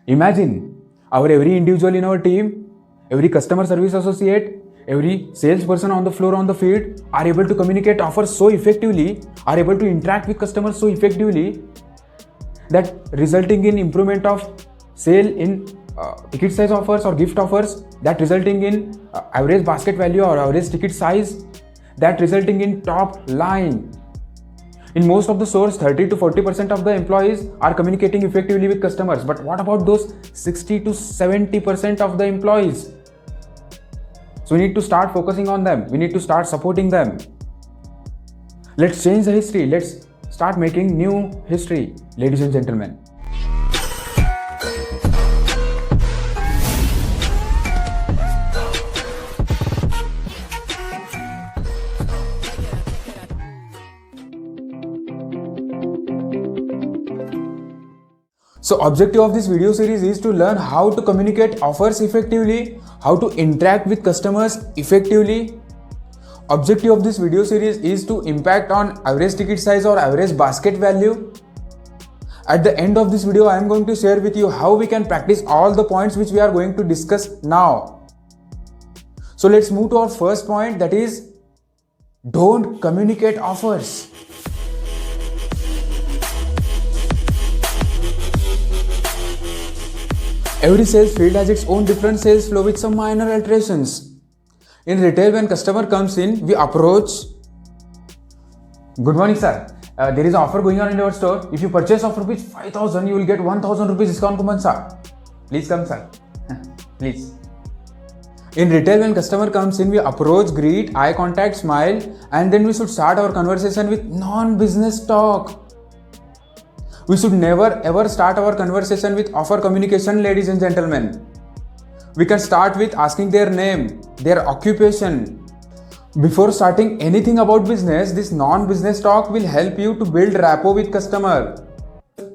Imagine our every individual in our team, every customer service associate, every salesperson on the floor on the field are able to communicate offers so effectively, are able to interact with customers so effectively that resulting in improvement of sale in ticket size offers or gift offers, that resulting in average basket value or average ticket size, that resulting in top line. In most of the stores, 30 to 40% of the employees are communicating effectively with customers. But what about those 60 to 70% of the employees? So we need to start focusing on them. We need to start supporting them. Let's change the history. Let's start making new history, ladies and gentlemen. So objective of this video series is to learn how to communicate offers effectively, how to interact with customers effectively. Objective of this video series is to impact on average ticket size or average basket value. At the end of this video, I am going to share with you how we can practice all the points which we are going to discuss now. So let's move to our first point, that is, don't communicate offers. Every sales field has its own different sales flow with some minor alterations. In retail, when customer comes in, we approach. Good morning, sir. There is an offer going on in your store. If you purchase of rupees 5,000, you will get 1,000 rupees discount coupon, sir. Please come, sir. Please. In retail, when customer comes in, we approach, greet, eye contact, smile, and then we should start our conversation with non-business talk. We should never ever start our conversation with offer communication, ladies and gentlemen. We can start with asking their name, their occupation. Before starting anything about business, this non-business talk will help you to build rapport with customer.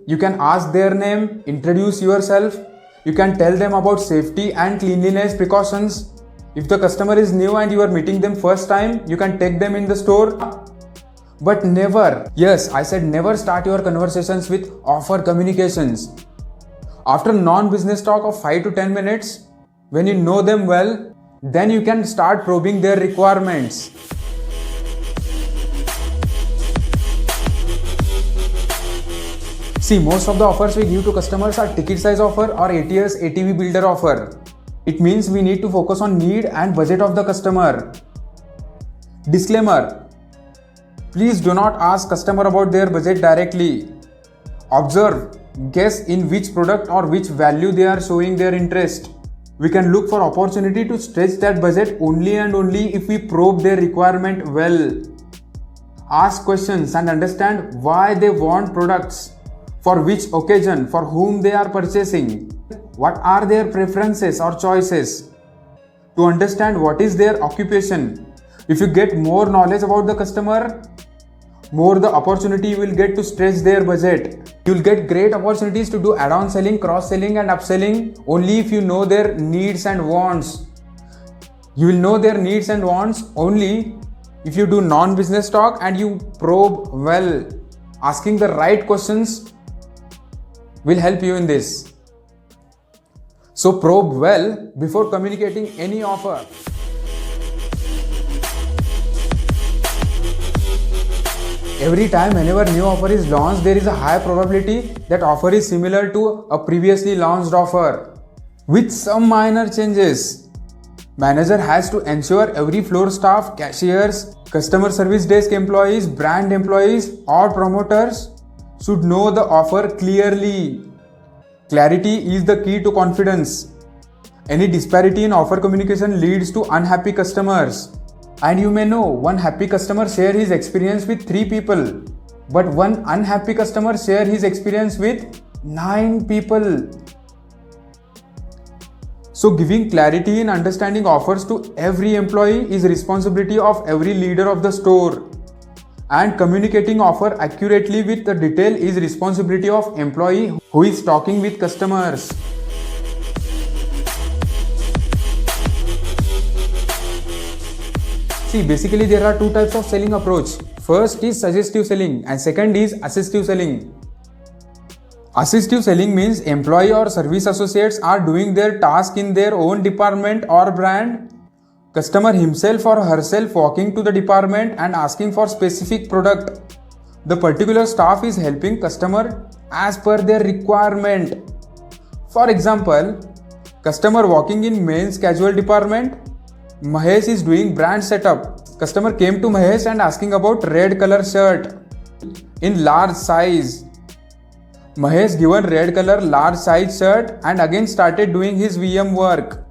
You can ask their name, introduce yourself. You can tell them about safety and cleanliness precautions. If the customer is new and you are meeting them first time, you can take them in the store. But never, yes, I said never start your conversations with offer communications. After non-business talk of 5 to 10 minutes, when you know them well, then you can start probing their requirements. See, most of the offers we give to customers are ticket size offer or ATS, ATV builder offer. It means we need to focus on need and budget of the customer. Disclaimer: please do not ask customer about their budget directly. Observe, guess in which product or which value they are showing their interest. We can look for opportunity to stretch that budget only and only if we probe their requirement well. Ask questions and understand why they want products, for which occasion, for whom they are purchasing, what are their preferences or choices. To understand what is their occupation. If you get more knowledge about the customer, more the opportunity you will get to stretch their budget. You will get great opportunities to do add-on selling, cross-selling and upselling only if you know their needs and wants. You will know their needs and wants only if you do non-business talk and you probe well. Asking the right questions will help you in this. So probe well before communicating any offer. Every time whenever new offer is launched, there is a high probability that offer is similar to a previously launched offer with some minor changes. Manager has to ensure every floor staff, cashiers, customer service desk employees, brand employees or promoters should know the offer clearly. Clarity is the key to confidence. Any disparity in offer communication leads to unhappy customers. And you may know, one happy customer share his experience with 3 people, but one unhappy customer share his experience with 9 people. So giving clarity in understanding offers to every employee is responsibility of every leader of the store. And communicating offer accurately with the detail is responsibility of employee who is talking with customers. See, basically there are 2 types of selling approach. First is suggestive selling and second is assistive selling. Assistive selling means employee or service associates are doing their task in their own department or brand. Customer himself or herself walking to the department and asking for specific product. The particular staff is helping customer as per their requirement. For example, customer walking in men's casual department, Mahesh is doing brand setup. Customer came to Mahesh and asking about red color shirt in large size. Mahesh given red color large size shirt and again started doing his VM work.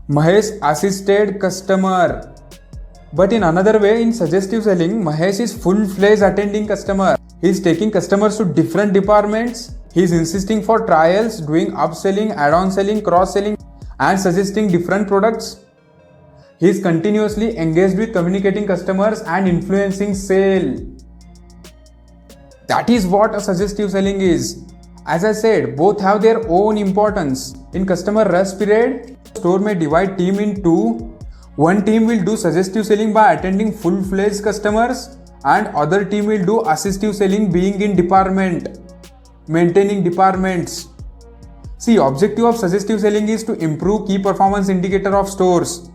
Mahesh assisted customer. But in another way, in suggestive selling, Mahesh is full-fledged attending customer. He is taking customers to different departments. He is insisting for trials, doing upselling, add-on selling, cross-selling and suggesting different products. He is continuously engaged with communicating customers and influencing sale. That is what a suggestive selling is. As I said, both have their own importance. In customer rush period, store may divide team in two. One team will do suggestive selling by attending full-fledged customers and other team will do assistive selling being in department, maintaining departments. See, objective of suggestive selling is to improve key performance indicator of stores.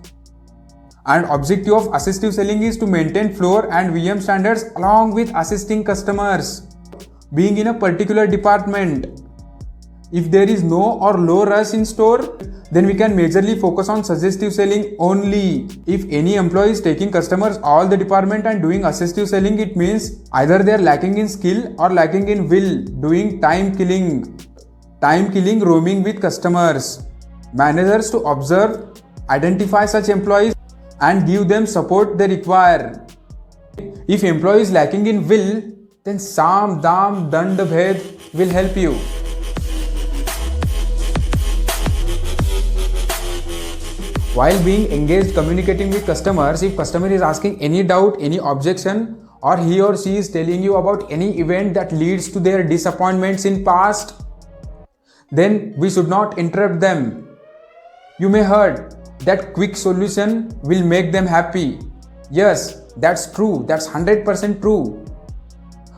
And objective of assistive selling is to maintain floor and VM standards along with assisting customers being in a particular department. If there is no or low rush in store, then we can majorly focus on suggestive selling only. If any employee is taking customers all the department and doing assistive selling, it means either they are lacking in skill or lacking in will, doing time killing roaming with customers. Managers to observe, identify such employees and give them support they require. If employee is lacking in will, then Sam, Dam, Dand, Bhed will help you. While being engaged communicating with customers, if customer is asking any doubt, any objection, or he or she is telling you about any event that leads to their disappointments in past, then we should not interrupt them. You may heard that quick solution will make them happy. Yes, that's true. That's 100% true.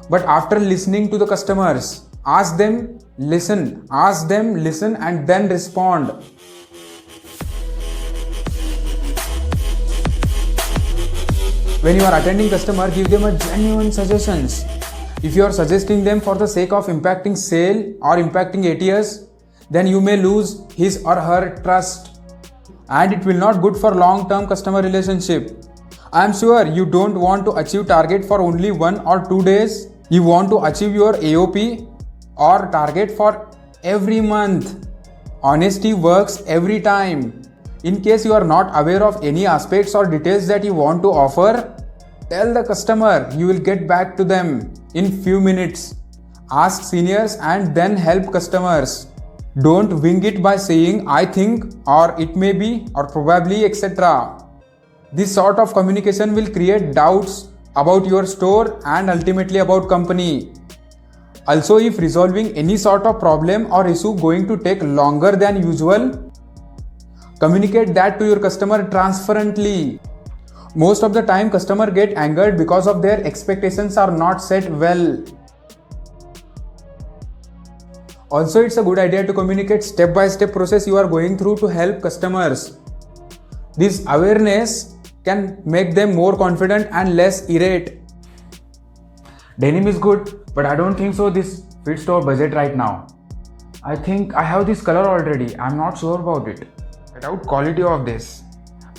But after listening to the customers, ask them, listen, and then respond. When you are attending customer, give them a genuine suggestions. If you are suggesting them for the sake of impacting sale or impacting ATS, then you may lose his or her trust. And it will not good for long-term customer relationship. I am sure you don't want to achieve target for only 1 or 2 days. You want to achieve your AOP or target for every month. Honesty works every time. In case you are not aware of any aspects or details that you want to offer, tell the customer. You will get back to them in few minutes. Ask seniors and then help customers. Don't wing it by saying I think or it may be or probably etc. This sort of communication will create doubts about your store and ultimately about company. Also, if resolving any sort of problem or issue going to take longer than usual, communicate that to your customer transparently. Most of the time customer get angered because of their expectations are not set well. Also, it's a good idea to communicate step-by-step process you are going through to help customers. This awareness can make them more confident and less irate. Denim is good, but I don't think so this fits to our budget right now. I think I have this color already. I'm not sure about it. I doubt quality of this.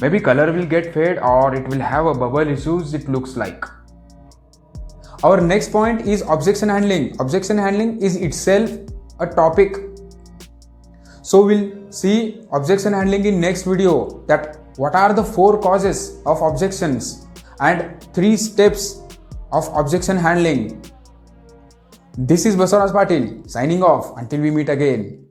Maybe color will get fade or it will have a bubble issues it looks like. Our next point is objection handling. Objection handling is itself a topic. So we'll see objection handling in next video, that what are the 4 causes of objections and 3 steps of objection handling. This is Basavaraj Patil signing off until we meet again.